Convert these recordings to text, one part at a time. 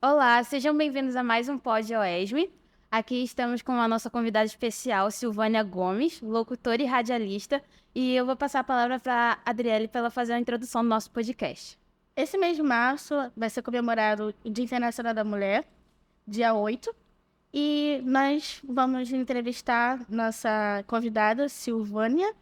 Olá, sejam bem-vindos a mais um Pod OESM. Aqui estamos com a nossa convidada especial, Silvânia Gomes, locutora e radialista, e eu vou passar a palavra para a Adriele para ela fazer a introdução do nosso podcast. Esse mês de março vai ser comemorado o Dia Internacional da Mulher, dia 8, e nós vamos entrevistar nossa convidada, Silvânia,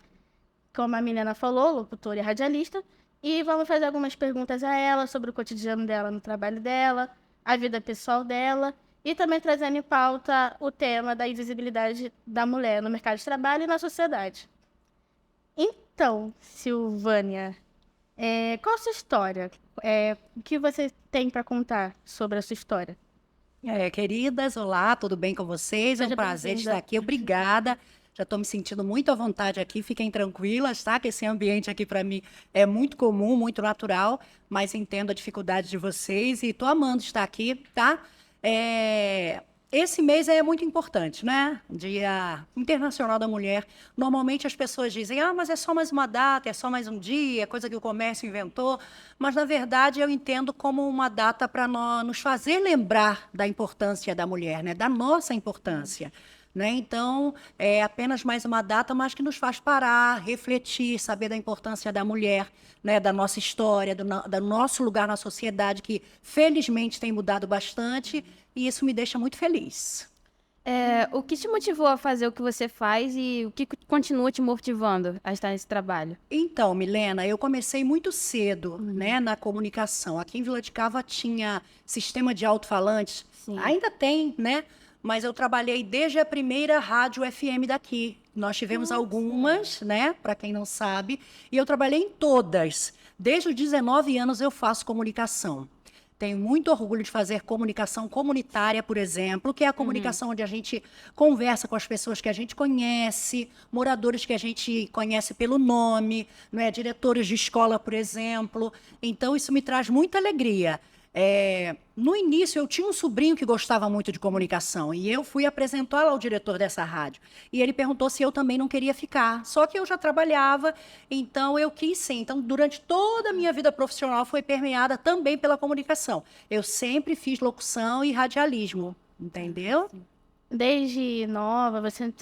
como a Milena falou, locutora e radialista, e vamos fazer algumas perguntas a ela sobre o cotidiano dela no trabalho dela, a vida pessoal dela, e também trazendo em pauta o tema da invisibilidade da mulher no mercado de trabalho e na sociedade. Então, Silvânia, qual a sua história? O que você tem para contar sobre a sua história? Queridas, olá, tudo bem com vocês? É um Seja prazer bem-vinda. estar aqui, obrigada. Já estou me sentindo muito à vontade aqui, fiquem tranquilas, tá? Que esse ambiente aqui para mim é muito comum, muito natural, mas entendo a dificuldade de vocês e estou amando estar aqui, tá? Esse mês é muito importante, né? Dia Internacional da Mulher. Normalmente as pessoas dizem, mas é só mais uma data, é só mais um dia, é coisa que o comércio inventou. Mas, na verdade, eu entendo como uma data para nos fazer lembrar da importância da mulher, né? Da nossa importância. Né? Então, é apenas mais uma data, mas que nos faz parar, refletir, saber da importância da mulher, né? Da nossa história, do nosso lugar na sociedade, que felizmente tem mudado bastante, e isso me deixa muito feliz. O que te motivou a fazer o que você faz e o que continua te motivando a estar nesse trabalho? Então, Milena, eu comecei muito cedo, né, na comunicação. Aqui em Vila de Cava tinha sistema de alto-falantes, Sim. ainda tem, né? Mas eu trabalhei desde a primeira rádio FM daqui. Nós tivemos algumas, né, para quem não sabe, e eu trabalhei em todas. Desde os 19 anos eu faço comunicação. Tenho muito orgulho de fazer comunicação comunitária, por exemplo, que é a comunicação onde a gente conversa com as pessoas que a gente conhece, moradores que a gente conhece pelo nome, não é? Diretores de escola, por exemplo. Então, isso me traz muita alegria. No início, eu tinha um sobrinho que gostava muito de comunicação e eu fui apresentá-lo ao diretor dessa rádio. E ele perguntou se eu também não queria ficar. Só que eu já trabalhava, então eu quis sim. Então, durante toda a minha vida profissional foi permeada também pela comunicação. Eu sempre fiz locução e radialismo, entendeu? Desde nova, você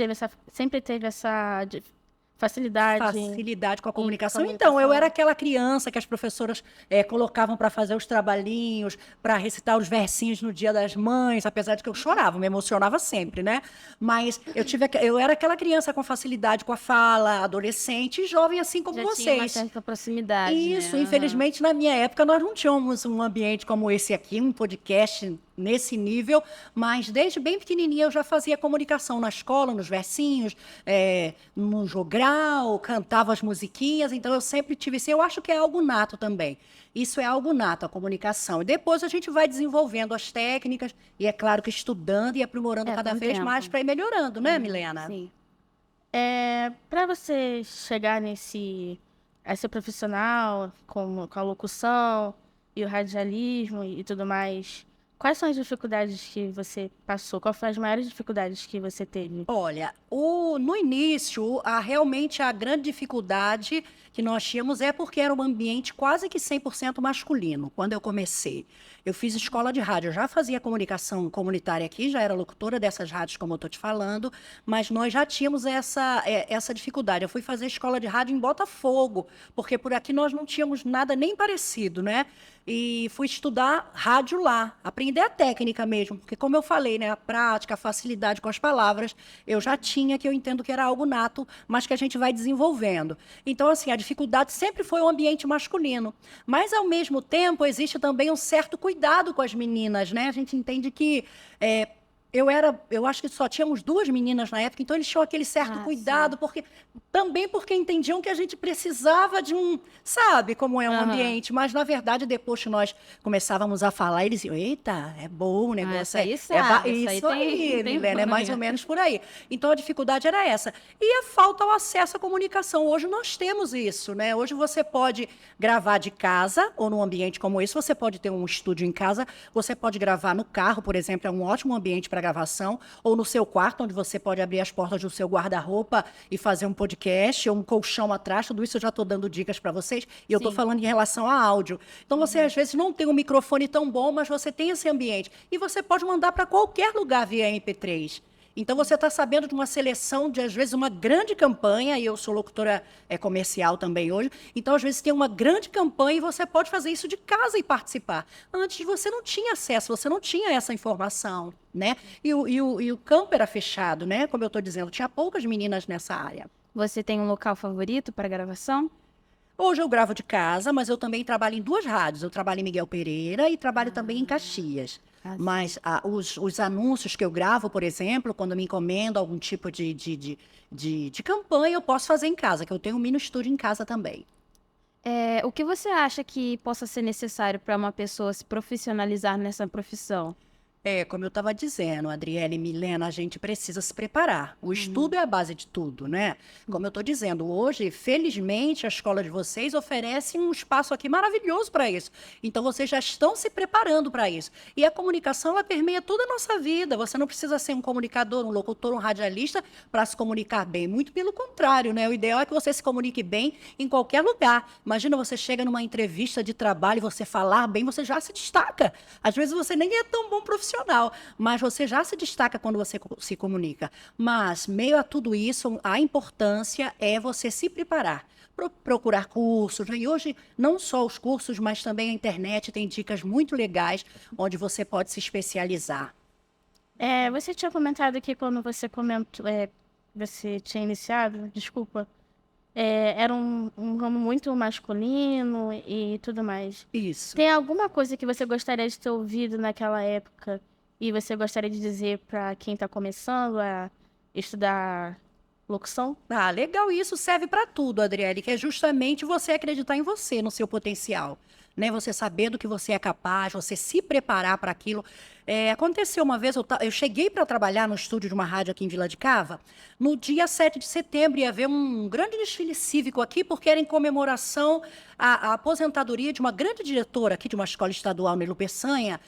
sempre teve essa facilidade Facilidade com a em comunicação. comunicação? Então, eu era aquela criança que as professoras colocavam para fazer os trabalhinhos, para recitar os versinhos no Dia das Mães, apesar de que eu chorava, me emocionava sempre, né? Mas eu era aquela criança com facilidade com a fala, adolescente e jovem, assim como Já tinha uma vocês. certa proximidade, Isso, né? infelizmente, na minha época, nós não tínhamos um ambiente como esse aqui, um podcast nesse nível, mas desde bem pequenininha eu já fazia comunicação na escola, nos versinhos, no jogral, cantava as musiquinhas, então eu sempre tive isso. Eu acho que é algo nato também. Isso é algo nato, a comunicação. E depois a gente vai desenvolvendo as técnicas, e é claro que estudando e aprimorando cada com o vez tempo. mais para ir melhorando, né, Milena? Sim. Para você chegar a ser profissional com a locução e o radialismo e tudo mais, quais são as dificuldades que você passou? Quais foram as maiores dificuldades que você teve? Olha, no início, realmente a grande dificuldade que nós tínhamos é porque era um ambiente quase que 100% masculino, quando eu comecei. Eu fiz escola de rádio, eu já fazia comunicação comunitária aqui, já era locutora dessas rádios, como eu estou te falando, mas nós já tínhamos essa dificuldade. Eu fui fazer escola de rádio em Botafogo, porque por aqui nós não tínhamos nada nem parecido, né? E fui estudar rádio lá, aprender a técnica mesmo, porque como eu falei, né, a prática, a facilidade com as palavras, eu já tinha, que eu entendo que era algo nato, mas que a gente vai desenvolvendo. Então, assim, a dificuldade sempre foi o ambiente masculino, mas ao mesmo tempo existe também um certo cuidado com as meninas, né? A gente entende que eu acho que só tínhamos 2 meninas na época, então eles tinham aquele certo cuidado, porque entendiam que a gente precisava de sabe como é um ambiente, mas na verdade depois que nós começávamos a falar, eles diziam, eita, é bom o negócio. Essa aí sabe, Isso aí, tem Milena, é mais ou manha. menos por aí. Então a dificuldade era essa. E a falta ao acesso à comunicação. Hoje nós temos isso, né? Hoje você pode gravar de casa ou num ambiente como esse, você pode ter um estúdio em casa, você pode gravar no carro, por exemplo, é um ótimo ambiente para para gravação, ou no seu quarto, onde você pode abrir as portas do seu guarda-roupa e fazer um podcast, ou um colchão atrás, tudo isso eu já estou dando dicas para vocês, e eu estou falando em relação a áudio. Então, você às vezes não tem um microfone tão bom, mas você tem esse ambiente, e você pode mandar para qualquer lugar via MP3. Então, você está sabendo de uma seleção de, às vezes, uma grande campanha, e eu sou locutora comercial também hoje, então, às vezes, tem uma grande campanha e você pode fazer isso de casa e participar. Antes, você não tinha acesso, você não tinha essa informação, né? E o campo era fechado, né? Como eu estou dizendo, tinha poucas meninas nessa área. Você tem um local favorito para gravação? Hoje eu gravo de casa, mas eu também trabalho em 2 rádios. Eu trabalho em Miguel Pereira e trabalho também em Caxias. Mas os anúncios que eu gravo, por exemplo, quando me encomendo algum tipo de campanha, eu posso fazer em casa, que eu tenho um mini estúdio em casa também. O que você acha que possa ser necessário para uma pessoa se profissionalizar nessa profissão? Como eu estava dizendo, Adriele e Milena, a gente precisa se preparar. O estudo é a base de tudo, né? Como eu estou dizendo, hoje, felizmente, a escola de vocês oferece um espaço aqui maravilhoso para isso. Então, vocês já estão se preparando para isso. E a comunicação, ela permeia toda a nossa vida. Você não precisa ser um comunicador, um locutor, um radialista para se comunicar bem. Muito pelo contrário, né? O ideal é que você se comunique bem em qualquer lugar. Imagina, você chega numa entrevista de trabalho e você falar bem, você já se destaca. Às vezes, você nem é tão bom profissional, mas você já se destaca quando você se comunica. Mas, meio a tudo isso, a importância é você se preparar, procurar cursos, né? E hoje, não só os cursos, mas também a internet tem dicas muito legais onde você pode se especializar. Você tinha comentado que quando você comentou, você tinha iniciado, desculpa, era um ramo muito masculino e tudo mais. Isso. Tem alguma coisa que você gostaria de ter ouvido naquela época e você gostaria de dizer para quem está começando a estudar locução? Ah, legal, isso serve para tudo, Adriele, que é justamente você acreditar em você, no seu potencial, né? Você saber do que você é capaz, você se preparar para aquilo. Aconteceu uma vez, eu cheguei para trabalhar no estúdio de uma rádio aqui em Vila de Cava, no dia 7 de setembro ia haver um grande desfile cívico aqui, porque era em comemoração à aposentadoria de uma grande diretora aqui de uma escola estadual, Nelo Peçanha,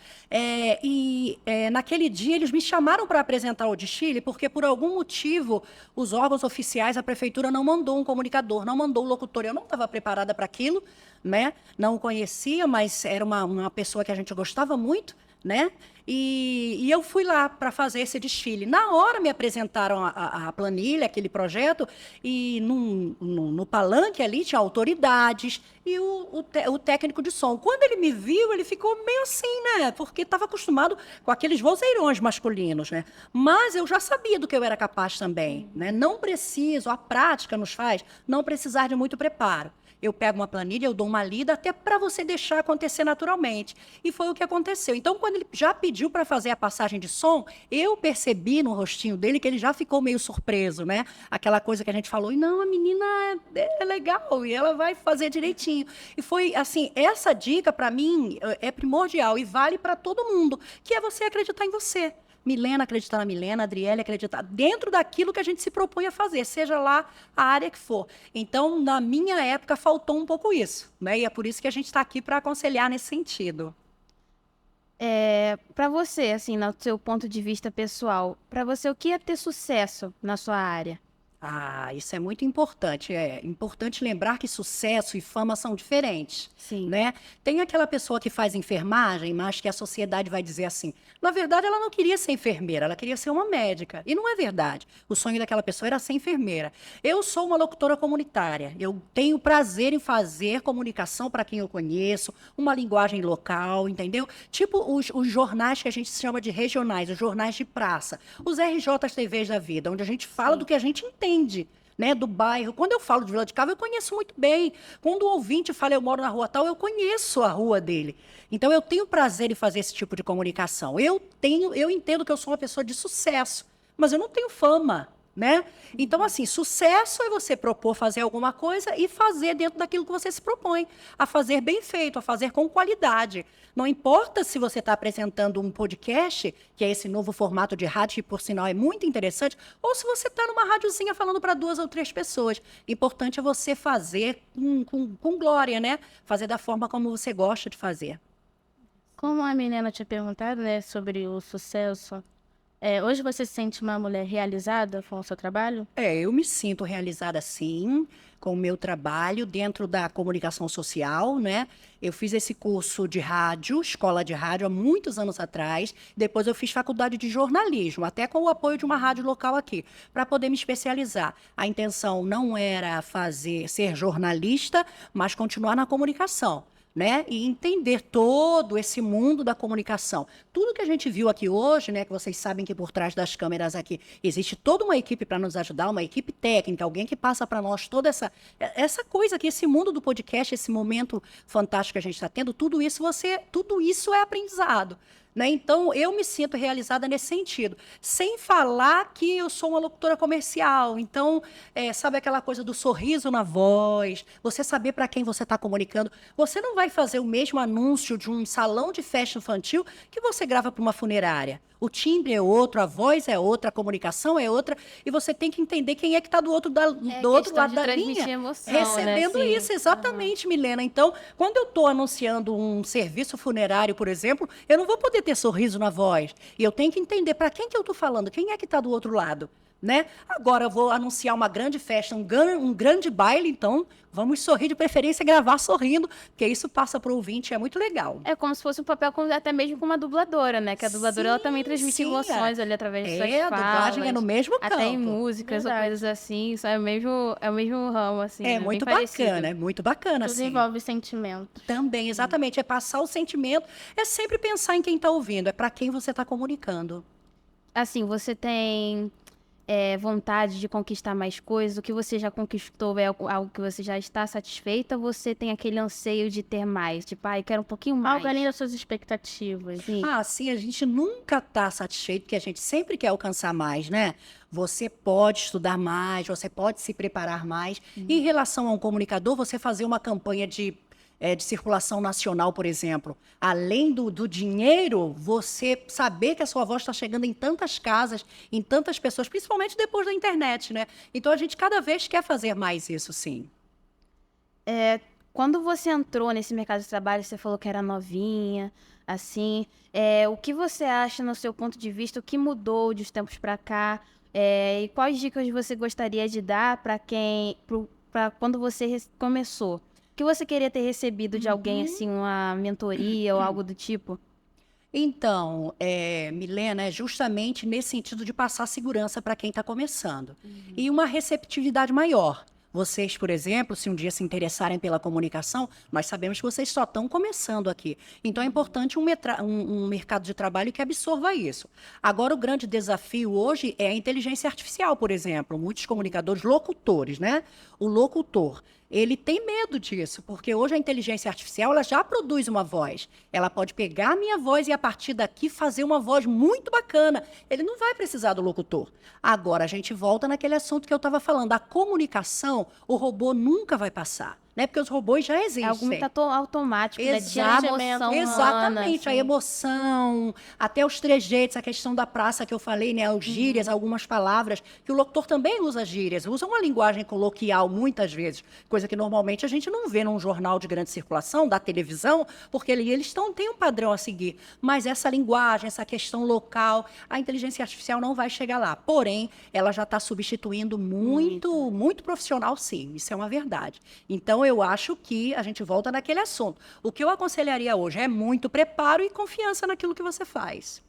naquele dia eles me chamaram para apresentar o desfile, porque por algum motivo os órgãos oficiais, a prefeitura não mandou um comunicador, não mandou um locutor, eu não estava preparada para aquilo, né? Não o conhecia, mas era uma pessoa que a gente gostava muito, né? E eu fui lá para fazer esse desfile. Na hora me apresentaram a planilha, aquele projeto, e no palanque ali tinha autoridades e o técnico de som. Quando ele me viu, ele ficou meio assim, né? Porque estava acostumado com aqueles vozeirões masculinos, né? Mas eu já sabia do que eu era capaz também, né? Não preciso, a prática nos faz não precisar de muito preparo. Eu pego uma planilha, eu dou uma lida até para você deixar acontecer naturalmente. E foi o que aconteceu. Então, quando ele já pediu para fazer a passagem de som, eu percebi no rostinho dele que ele já ficou meio surpreso, né? Aquela coisa que a gente falou, e não, a menina é legal e ela vai fazer direitinho. E foi assim, essa dica para mim é primordial e vale para todo mundo, que é você acreditar em você. Milena acreditar na Milena, Adriele acreditar dentro daquilo que a gente se propõe a fazer, seja lá a área que for. Então, na minha época, faltou um pouco isso, né? E é por isso que a gente está aqui para aconselhar nesse sentido. Para você, assim, no seu ponto de vista pessoal, para você, o que é ter sucesso na sua área? Ah, isso é muito importante. É importante lembrar que sucesso e fama são diferentes, Sim. né? Tem aquela pessoa que faz enfermagem, mas que a sociedade vai dizer assim, na verdade ela não queria ser enfermeira, ela queria ser uma médica. E não é verdade. O sonho daquela pessoa era ser enfermeira. Eu sou uma locutora comunitária. Eu tenho prazer em fazer comunicação para quem eu conheço, uma linguagem local, entendeu? Tipo os jornais que a gente chama de regionais, os jornais de praça, os RJTVs da vida, onde a gente fala do que a gente entende, né, do bairro. Quando eu falo de Vila de Cava, eu conheço muito bem. Quando o ouvinte fala, eu moro na rua tal, eu conheço a rua dele. Então, eu tenho prazer em fazer esse tipo de comunicação. Eu entendo que eu sou uma pessoa de sucesso, mas eu não tenho fama, né? Então, assim, sucesso é você propor fazer alguma coisa e fazer dentro daquilo que você se propõe, a fazer bem feito, a fazer com qualidade. Não importa se você está apresentando um podcast, que é esse novo formato de rádio, que por sinal é muito interessante, ou se você está numa rádiozinha falando para 2 ou 3 pessoas. Importante é você fazer com glória, né? Fazer da forma como você gosta de fazer. Como a menina tinha perguntado, né, sobre o sucesso Hoje você se sente uma mulher realizada com o seu trabalho? Eu me sinto realizada sim com o meu trabalho dentro da comunicação social, né? Eu fiz esse curso de rádio, escola de rádio, há muitos anos atrás. Depois eu fiz faculdade de jornalismo, até com o apoio de uma rádio local aqui, para poder me especializar. A intenção não era ser jornalista, mas continuar na comunicação. Né? E entender todo esse mundo da comunicação. Tudo que a gente viu aqui hoje, né, que vocês sabem que por trás das câmeras aqui existe toda uma equipe para nos ajudar, uma equipe técnica, alguém que passa para nós toda essa coisa aqui, esse mundo do podcast, esse momento fantástico que a gente está tendo, tudo isso é aprendizado. Né? Então, eu me sinto realizada nesse sentido. Sem falar que eu sou uma locutora comercial. Então, sabe aquela coisa do sorriso na voz, você saber para quem você está comunicando. Você não vai fazer o mesmo anúncio de um salão de festa infantil que você grava para uma funerária. O timbre é outro, a voz é outra, a comunicação é outra, e você tem que entender quem é que está do outro lado da linha, emoção, recebendo né? Sim. isso, exatamente, Milena. Então, quando eu estou anunciando um serviço funerário, por exemplo, eu não vou poder ter sorriso na voz, e eu tenho que entender para quem que eu estou falando, quem é que está do outro lado. Né? Agora eu vou anunciar uma grande festa, um grande baile, então vamos sorrir, de preferência gravar sorrindo, porque isso passa para o ouvinte, é muito legal. É como se fosse um papel até mesmo com uma dubladora, né? Que a dubladora ela também transmite emoções ali através de suas a dublagem falas. é no mesmo Até campo. em músicas ou coisas assim, isso é o mesmo ramo, assim. É né? muito Bem parecido. bacana, é muito bacana, Tudo assim. envolve sentimento. Também, exatamente, é passar o sentimento, é sempre pensar em quem está ouvindo, é para quem você está comunicando. Assim, você tem vontade de conquistar mais coisas? O que você já conquistou é algo que você já está satisfeita? Ou você tem aquele anseio de ter mais? Tipo, eu quero um pouquinho mais. Algo além das suas expectativas. Sim. Sim, a gente nunca está satisfeito, porque a gente sempre quer alcançar mais, né? Você pode estudar mais, você pode se preparar mais. Em relação a um comunicador, você fazer uma campanha de circulação nacional, por exemplo, além do dinheiro, você saber que a sua voz está chegando em tantas casas, em tantas pessoas, principalmente depois da internet, né? Então, a gente cada vez quer fazer mais isso, sim. Quando você entrou nesse mercado de trabalho, você falou que era novinha, assim, o que você acha, no seu ponto de vista, o que mudou de uns tempos para cá? E quais dicas você gostaria de dar para quando você começou? O que você queria ter recebido de alguém, assim, uma mentoria ou algo do tipo? Então, Milena, é justamente nesse sentido de passar segurança para quem está começando. E uma receptividade maior. Vocês, por exemplo, se um dia se interessarem pela comunicação, nós sabemos que vocês só estão começando aqui. Então, é importante um mercado de trabalho que absorva isso. Agora, o grande desafio hoje é a inteligência artificial, por exemplo. Muitos comunicadores, locutores, né? O locutor, ele tem medo disso, porque hoje a inteligência artificial ela já produz uma voz. Ela pode pegar a minha voz e, a partir daqui, fazer uma voz muito bacana. Ele não vai precisar do locutor. Agora, a gente volta naquele assunto que eu estava falando. A comunicação, o robô nunca vai passar. Né? Porque os robôs já existem. É algo muito automático, né? Tira a emoção humana, Exatamente, assim. a emoção, até os trejeitos, a questão da praça que eu falei, né? Os gírias, algumas palavras, que o locutor também usa gírias, usa uma linguagem coloquial muitas vezes, coisa que normalmente a gente não vê num jornal de grande circulação, da televisão, porque eles têm um padrão a seguir. Mas essa linguagem, essa questão local, a inteligência artificial não vai chegar lá. Porém, ela já está substituindo muito profissional, sim, isso é uma verdade. Então, eu acho que a gente volta naquele assunto. O que eu aconselharia hoje é muito preparo e confiança naquilo que você faz.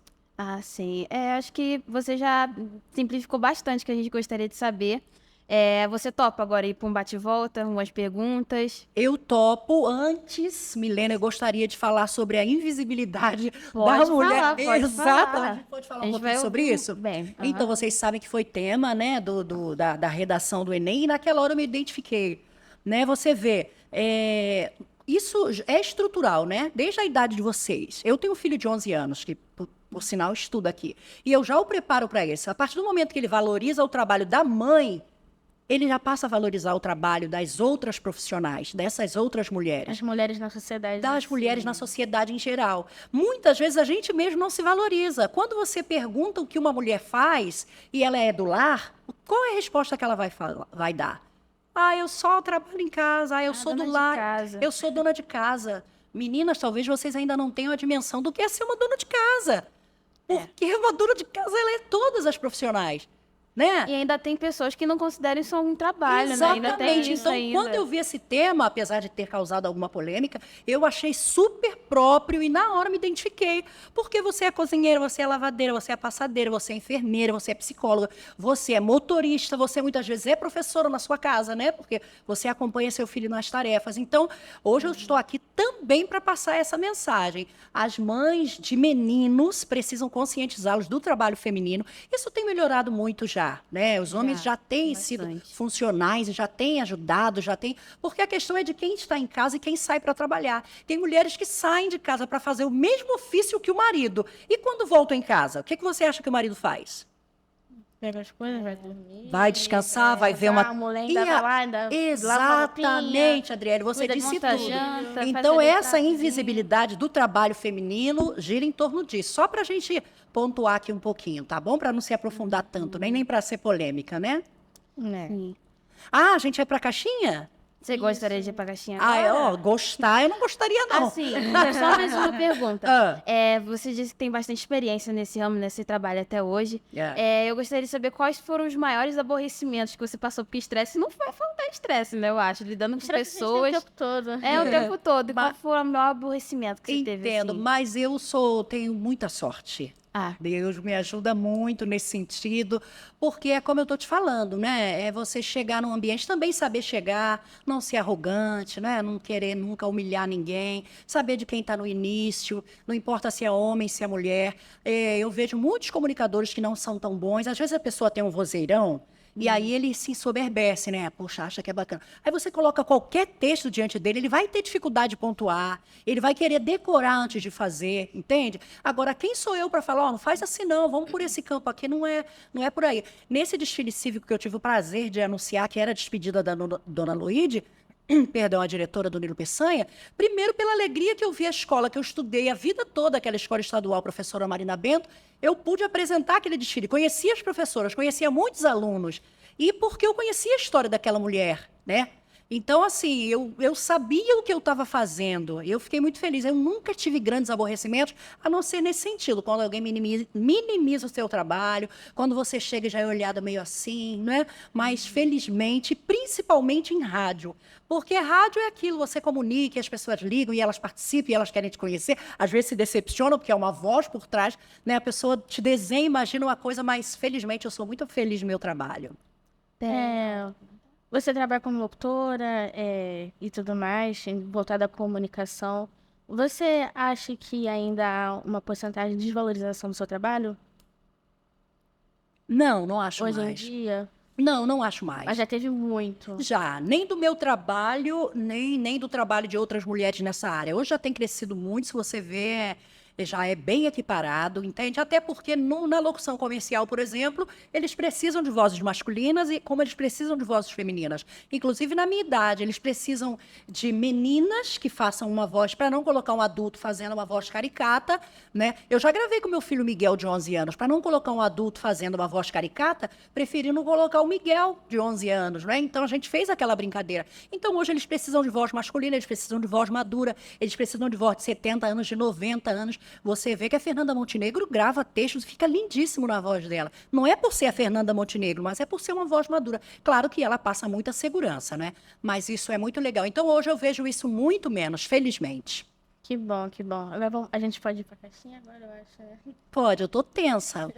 Sim. Acho que você já simplificou bastante o que a gente gostaria de saber. Você topa agora ir para um bate-volta, umas perguntas? Eu topo. Antes, Milena, eu gostaria de falar sobre a invisibilidade Pode da mulher. falar, pode Exato. falar. A gente pode falar A um gente pouquinho vai sobre ouvir isso? bem. Então, vocês sabem que foi tema, né, da redação do Enem, e naquela hora eu me identifiquei. Né? Você vê, isso é estrutural, né? Desde a idade de vocês. Eu tenho um filho de 11 anos, que, por sinal, estuda aqui. E eu já o preparo para isso. A partir do momento que ele valoriza o trabalho da mãe, ele já passa a valorizar o trabalho das outras profissionais, dessas outras mulheres. As mulheres na sociedade. Das mulheres na sociedade em geral. Muitas vezes a gente mesmo não se valoriza. Quando você pergunta o que uma mulher faz e ela é do lar, qual é a resposta que ela vai dar? Eu só trabalho em casa, eu sou do lar, eu sou dona de casa. Meninas, talvez vocês ainda não tenham a dimensão do que é ser uma dona de casa. Porque a dona de casa, ela é todas as profissionais, né? E ainda tem pessoas que não consideram isso um trabalho, né? Ainda tem Exatamente. isso Então, ainda. quando eu vi esse tema, apesar de ter causado alguma polêmica, eu achei super próprio e na hora me identifiquei. Porque você é cozinheira, você é lavadeira, você é passadeira, você é enfermeira, você é psicóloga, você é motorista, você muitas vezes é professora na sua casa, né? Porque você acompanha seu filho nas tarefas. Então, hoje eu estou aqui também para passar essa mensagem. As mães de meninos precisam conscientizá-los do trabalho feminino. Isso tem melhorado muito já. Né? Os homens já têm sido funcionais, já têm ajudado, já têm... Porque a questão é de quem está em casa e quem sai para trabalhar. Tem mulheres que saem de casa para fazer o mesmo ofício que o marido. E quando voltam em casa, o que você acha que o marido faz? Pega as coisas, vai dormir. Vai descansar, vai ver uma... A mulher ainda vai lá, ainda Exatamente, Adriele, você disse tudo. Janta, Então, essa invisibilidade do trabalho feminino gira em torno disso. Só para a gente pontuar aqui um pouquinho, tá bom? Para não se aprofundar tanto, nem para ser polêmica, né? Sim. Ah, a gente vai para a caixinha? Você gostaria de ir pra caixinha Ah, agora? gostar eu não gostaria, não. Assim, só mais uma pergunta. Ah. Você disse que tem bastante experiência nesse ramo, nesse trabalho até hoje. Yeah. Eu gostaria de saber quais foram os maiores aborrecimentos que você passou, porque estresse não vai faltar estresse, né, eu acho, lidando com pessoas. O tempo todo. O tempo todo. E qual foi o maior aborrecimento que você teve? Entendo, Assim? mas eu tenho muita sorte. Deus me ajuda muito nesse sentido, porque é como eu estou te falando, né? É você chegar num ambiente, também saber chegar, não ser arrogante, né? Não querer nunca humilhar ninguém, saber de quem está no início, não importa se é homem, se é mulher. Eu vejo muitos comunicadores que não são tão bons, às vezes a pessoa tem um vozeirão, e aí ele se ensoberbece, né? Poxa, acha que é bacana. Aí você coloca qualquer texto diante dele, ele vai ter dificuldade de pontuar, ele vai querer decorar antes de fazer, entende? Agora, quem sou eu para falar, não faz assim não, vamos por esse campo aqui, não é por aí. Nesse desfile cívico que eu tive o prazer de anunciar, que era a despedida da dona Luíde, perdão, a diretora do Nilo Peçanha, primeiro pela alegria que eu vi a escola, que eu estudei a vida toda, aquela escola estadual, professora Marina Bento, eu pude apresentar aquele desfile, conhecia as professoras, conhecia muitos alunos, e porque eu conhecia a história daquela mulher, né? Então, assim, eu sabia o que eu estava fazendo, eu fiquei muito feliz, eu nunca tive grandes aborrecimentos, a não ser nesse sentido, quando alguém minimiza o seu trabalho, quando você chega e já é olhada meio assim, né? Mas, felizmente, principalmente em rádio, porque rádio é aquilo, você comunica, e as pessoas ligam e elas participam e elas querem te conhecer, às vezes se decepcionam, porque é uma voz por trás, né? A pessoa te desenha, imagina uma coisa, mas, felizmente, eu sou muito feliz no meu trabalho. Você trabalha como locutora e tudo mais, voltada à comunicação. Você acha que ainda há uma porcentagem de desvalorização do seu trabalho? Não acho Hoje mais. em dia? Não acho mais. Mas já teve muito. Já, nem do meu trabalho, nem do trabalho de outras mulheres nessa área. Hoje já tem crescido muito, se você vê, já é bem equiparado, entende? Até porque na locução comercial, por exemplo, eles precisam de vozes masculinas e como eles precisam de vozes femininas. Inclusive, na minha idade, eles precisam de meninas que façam uma voz, para não colocar um adulto fazendo uma voz caricata, né? Eu já gravei com meu filho Miguel, de 11 anos, para não colocar um adulto fazendo uma voz caricata, preferindo colocar o Miguel, de 11 anos, né? Então, a gente fez aquela brincadeira. Então, hoje, eles precisam de voz masculina, eles precisam de voz madura, eles precisam de voz de 70 anos, de 90 anos. Você vê que a Fernanda Montenegro grava textos e fica lindíssimo na voz dela. Não é por ser a Fernanda Montenegro, mas é por ser uma voz madura. Claro que ela passa muita segurança, né? Mas isso é muito legal. Então, hoje eu vejo isso muito menos, felizmente. Que bom, que bom. A gente pode ir pra caixinha agora, eu acho, né? Pode, eu tô tensa.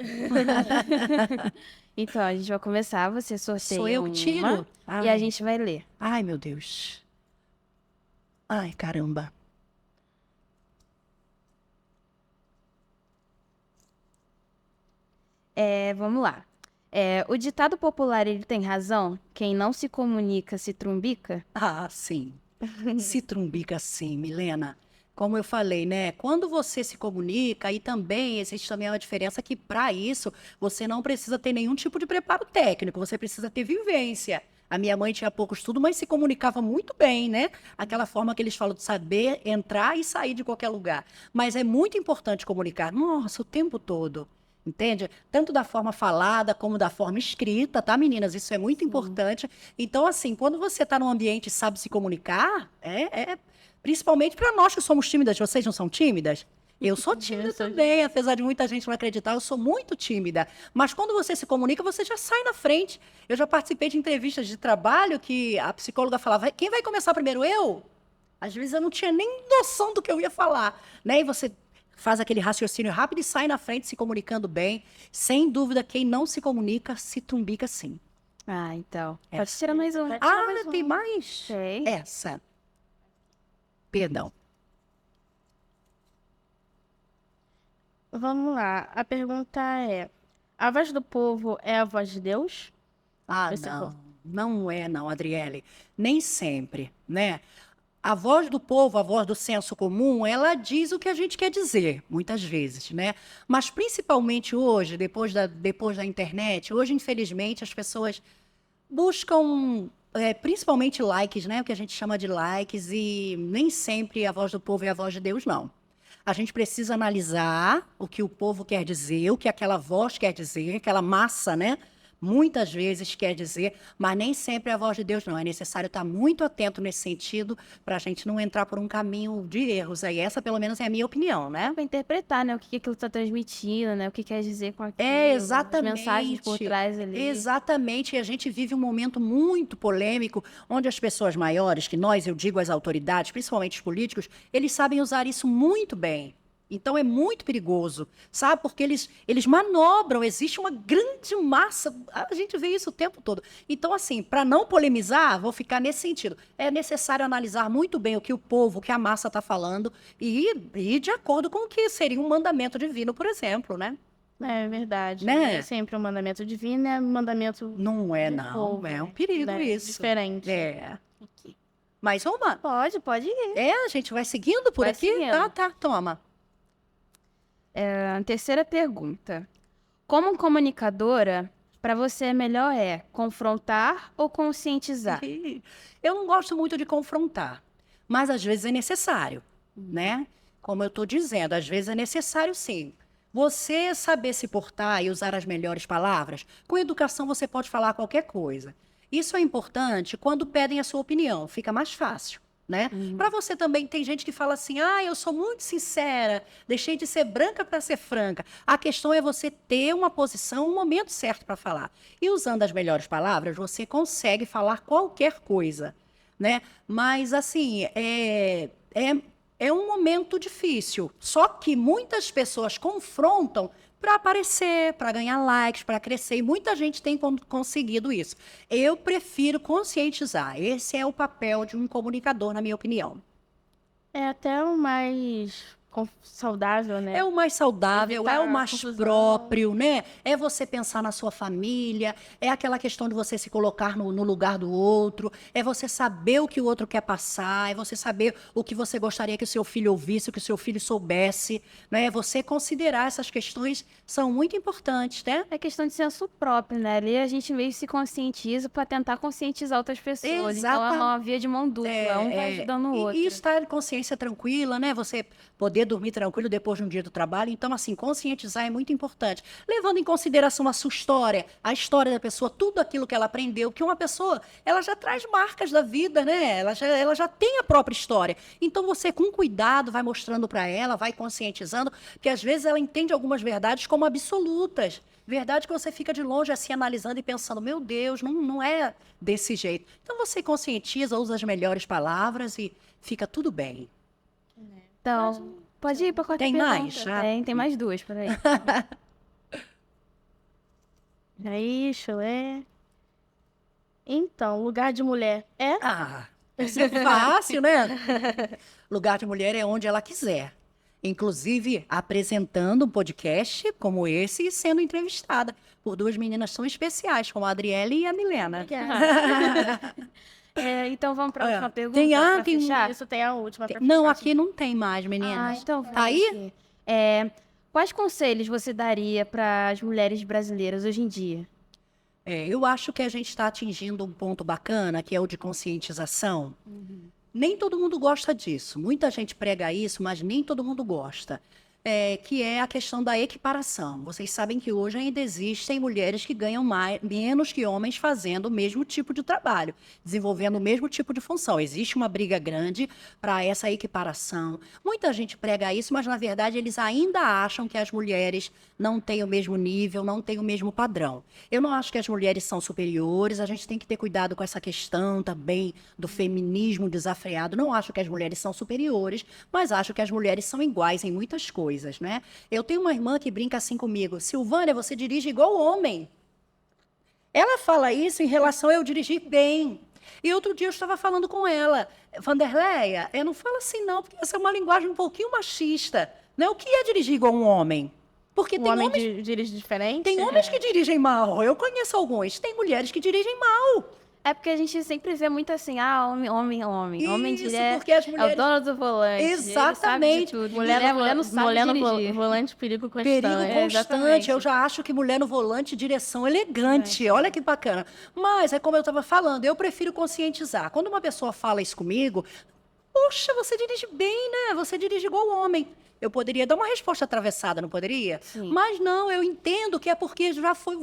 Então, a gente vai começar, você sorteia Sou eu que tiro? E a gente vai ler. Ai, meu Deus. Ai, caramba. Vamos lá. O ditado popular, ele tem razão? Quem não se comunica se trumbica? Ah, sim. Se trumbica sim, Milena. Como eu falei, né? Quando você se comunica, e também existe também uma diferença que, para isso, você não precisa ter nenhum tipo de preparo técnico, você precisa ter vivência. A minha mãe tinha pouco estudo, mas se comunicava muito bem, né? Aquela forma que eles falam de saber entrar e sair de qualquer lugar. Mas é muito importante comunicar, nossa, o tempo todo. Entende? Tanto da forma falada como da forma escrita, tá, meninas? Isso é muito importante. Então, assim, quando você está num ambiente e sabe se comunicar, principalmente para nós que somos tímidas, vocês não são tímidas? Eu sou tímida também, apesar de muita gente não acreditar, eu sou muito tímida. Mas quando você se comunica, você já sai na frente. Eu já participei de entrevistas de trabalho que a psicóloga falava, quem vai começar primeiro? Eu? Às vezes eu não tinha nem noção do que eu ia falar, né? E você faz aquele raciocínio rápido e sai na frente se comunicando bem. Sem dúvida, quem não se comunica, se trumbica sim. Ah, então. Pode tirar mais um. Ah, tem mais? Sei. Essa. Perdão. Vamos lá. A pergunta é: a voz do povo é a voz de Deus? Ah, Esse não. Não é, não, Adriele. Nem sempre, né? A voz do povo, a voz do senso comum, ela diz o que a gente quer dizer, muitas vezes, né? Mas principalmente hoje, depois da internet, hoje, infelizmente, as pessoas buscam principalmente likes, né? O que a gente chama de likes, e nem sempre a voz do povo é a voz de Deus, não. A gente precisa analisar o que o povo quer dizer, o que aquela voz quer dizer, aquela massa, né? Muitas vezes quer dizer, mas nem sempre é a voz de Deus, não. É necessário estar muito atento nesse sentido para a gente não entrar por um caminho de erros. Aí essa, pelo menos, é a minha opinião, né? Pra interpretar, né? O que aquilo tá transmitindo, né? O que quer dizer com aquilo. Exatamente. As mensagens por trás ali. Exatamente. E a gente vive um momento muito polêmico, onde as pessoas maiores, que nós, eu digo as autoridades, principalmente os políticos, eles sabem usar isso muito bem. Então é muito perigoso, sabe? Porque eles manobram, existe uma grande massa, a gente vê isso o tempo todo. Então, assim, para não polemizar, vou ficar nesse sentido. É necessário analisar muito bem o que o povo, o que a massa está falando e ir de acordo com o que seria um mandamento divino, por exemplo, né? É verdade. Né? É sempre um mandamento divino, é um mandamento Não é, do não. povo, É um perigo né? isso. Diferente. É. Mais uma? Pode ir. A gente vai seguindo por Vai aqui? seguindo. Tá, toma. A terceira pergunta. Como comunicadora, para você melhor é confrontar ou conscientizar? Eu não gosto muito de confrontar, mas às vezes é necessário, né? Como eu estou dizendo, às vezes é necessário sim. Você saber se portar e usar as melhores palavras, com educação você pode falar qualquer coisa. Isso é importante quando pedem a sua opinião, fica mais fácil. Né? Para você também, tem gente que fala assim, eu sou muito sincera, deixei de ser branca para ser franca. A questão é você ter uma posição, um momento certo para falar. E usando as melhores palavras, você consegue falar qualquer coisa, né? Mas, assim, é um momento difícil. Só que muitas pessoas confrontam para aparecer, para ganhar likes, para crescer. E muita gente tem conseguido isso. Eu prefiro conscientizar. Esse é o papel de um comunicador, na minha opinião. É até o mais saudável, né? É o mais saudável, Evitar é o mais confusão. próprio, né? É você pensar na sua família, é aquela questão de você se colocar no lugar do outro, é você saber o que o outro quer passar, é você saber o que você gostaria que o seu filho ouvisse, o que o seu filho soubesse, né? Você considerar essas questões são muito importantes, né? É questão de senso próprio, né? Ali a gente meio que se conscientiza para tentar conscientizar outras pessoas. Então é uma via de mão dupla, um vai ajudando o outro. E estar de consciência tranquila, né? Você poder dormir tranquilo depois de um dia do trabalho. Então, assim, conscientizar é muito importante. Levando em consideração a sua história, a história da pessoa, tudo aquilo que ela aprendeu, que uma pessoa, ela já traz marcas da vida, né? Ela já tem a própria história. Então, você, com cuidado, vai mostrando para ela, vai conscientizando, porque às vezes ela entende algumas verdades como absolutas. Verdade que você fica de longe assim analisando e pensando, meu Deus, não é desse jeito. Então você conscientiza, usa as melhores palavras e fica tudo bem. Então, pode ir para a quarta Tem pergunta. mais? Tem mais duas, peraí. Aí, chulé. Então, lugar de mulher é? Isso é fácil, né? Lugar de mulher é onde ela quiser. Inclusive, apresentando um podcast como esse e sendo entrevistada por duas meninas tão especiais, como a Adriele e a Milena. Então vamos para a última pergunta. Tem pra tem fechar? Isso tem a última pra Não, fechar. aqui não tem mais, meninas. Então Tá aí? quais conselhos você daria para as mulheres brasileiras hoje em dia? Eu acho que a gente está atingindo um ponto bacana, que é o de conscientização. Nem todo mundo gosta disso. Muita gente prega isso, mas nem todo mundo gosta. que é a questão da equiparação. Vocês sabem que hoje ainda existem mulheres que ganham menos que homens fazendo o mesmo tipo de trabalho, desenvolvendo o mesmo tipo de função. Existe uma briga grande para essa equiparação. Muita gente prega isso, mas na verdade eles ainda acham que as mulheres não têm o mesmo nível, não têm o mesmo padrão. Eu não acho que as mulheres são superiores, a gente tem que ter cuidado com essa questão também do feminismo desafiado. Não acho que as mulheres são superiores, mas acho que as mulheres são iguais em muitas coisas. Né? Eu tenho uma irmã que brinca assim comigo: Silvânia, você dirige igual homem. Ela fala isso em relação a eu dirigir bem. E outro dia eu estava falando com ela: Vanderleia, não fala assim não, porque essa é uma linguagem um pouquinho machista. Né? O que é dirigir igual um homem? Porque O tem homem homens, dirige diferente? tem homens que dirigem mal, eu conheço alguns, tem mulheres que dirigem mal. É porque a gente sempre vê muito assim, homem, homem, homem. Homem Isso, é porque as o mulheres... dono do volante. Exatamente. Ele sabe de tudo. Mulher Mulher não sabe dirigir. volante, perigo constante. Perigo constante. exatamente. Eu já acho que mulher no volante, direção elegante. Olha que bacana. Mas, é como eu estava falando, eu prefiro conscientizar. Quando uma pessoa fala isso comigo, poxa, você dirige bem, né? Você dirige igual homem. Eu poderia dar uma resposta atravessada, não poderia? Sim. Mas não, eu entendo que é porque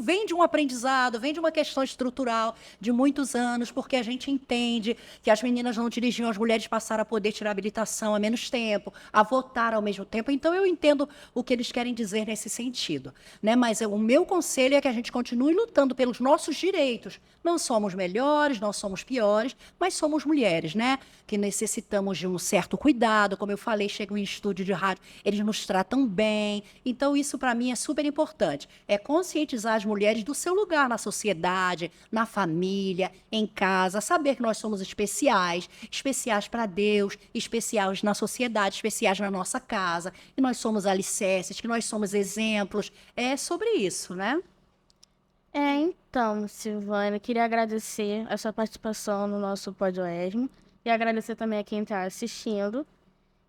vem de um aprendizado, vem de uma questão estrutural de muitos anos, porque a gente entende que as meninas não dirigiam, as mulheres passaram a poder tirar habilitação há menos tempo, a votar ao mesmo tempo. Então, eu entendo o que eles querem dizer nesse sentido. Né? Mas o meu conselho é que a gente continue lutando pelos nossos direitos. Não somos melhores, não somos piores, mas somos mulheres, né? Que necessitamos de um certo cuidado. Como eu falei, chegam em estúdio de rádio, eles nos tratam bem. Então, isso para mim é super importante. É conscientizar as mulheres do seu lugar na sociedade, na família, em casa, saber que nós somos especiais, especiais para Deus, especiais na sociedade, especiais na nossa casa, que nós somos alicerces, que nós somos exemplos. É sobre isso, né? Então, Silvânia, queria agradecer a sua participação no nosso Podioesmo e agradecer também a quem está assistindo.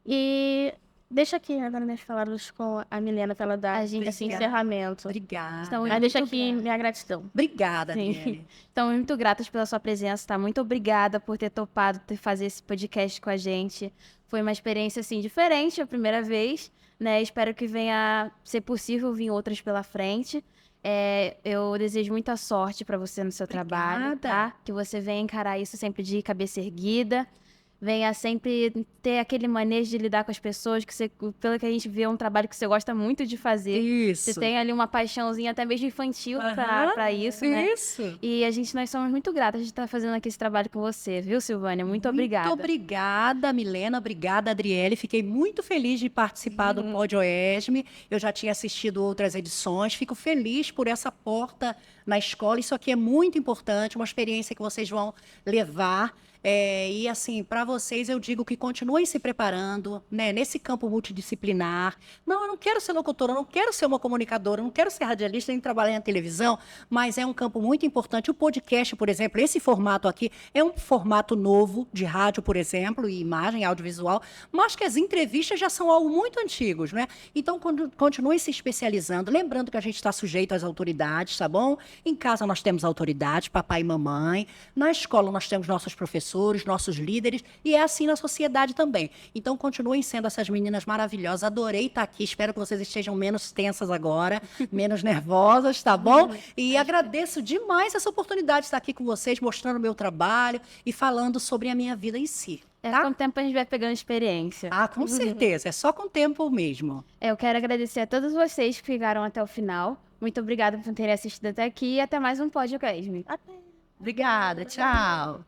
E deixa aqui agora minhas palavras com a Milena para ela dar esse encerramento. Obrigada. Estamos Mas deixa muito aqui gratas. minha gratidão. Obrigada, Sim. Dani. Estamos muito gratas pela sua presença, tá? Muito obrigada por ter topado fazer esse podcast com a gente. Foi uma experiência, assim, diferente a primeira vez, né? Espero que venha ser possível vir outras pela frente. Eu desejo muita sorte para você no seu trabalho, tá? Que você venha encarar isso sempre de cabeça erguida. Venha sempre ter aquele manejo de lidar com as pessoas, que você, pelo que a gente vê, é um trabalho que você gosta muito de fazer. Isso. Você tem ali uma paixãozinha até mesmo infantil pra isso, né? Isso. E nós somos muito gratas de estar fazendo aqui esse trabalho com você, viu, Silvânia? Muito obrigada. Muito obrigada, Milena. Obrigada, Adriele. Fiquei muito feliz de participar do Podioesme. Eu já tinha assistido outras edições. Fico feliz por essa porta na escola. Isso aqui é muito importante, uma experiência que vocês vão levar. E assim, para vocês eu digo que continuem se preparando, né, nesse campo multidisciplinar. Não, eu não quero ser locutora, eu não quero ser uma comunicadora, eu não quero ser radialista, nem trabalhar na televisão, mas é um campo muito importante. O podcast, por exemplo, esse formato aqui é um formato novo de rádio, por exemplo, e imagem, audiovisual, mas que as entrevistas já são algo muito antigos, né? Então, continuem se especializando, lembrando que a gente está sujeito às autoridades, tá bom? Em casa nós temos autoridades, papai e mamãe, na escola nós temos nossos professores, nossos líderes, e é assim na sociedade também. Então, continuem sendo essas meninas maravilhosas. Adorei estar aqui, espero que vocês estejam menos tensas agora, menos nervosas, tá bom? E agradeço demais essa oportunidade de estar aqui com vocês, mostrando o meu trabalho e falando sobre a minha vida em si. Tá? Com o tempo a gente vai pegando experiência. Com certeza, é só com o tempo mesmo. Eu quero agradecer a todos vocês que ficaram até o final. Muito obrigada por terem assistido até aqui e até mais um podcast. Obrigada, tchau.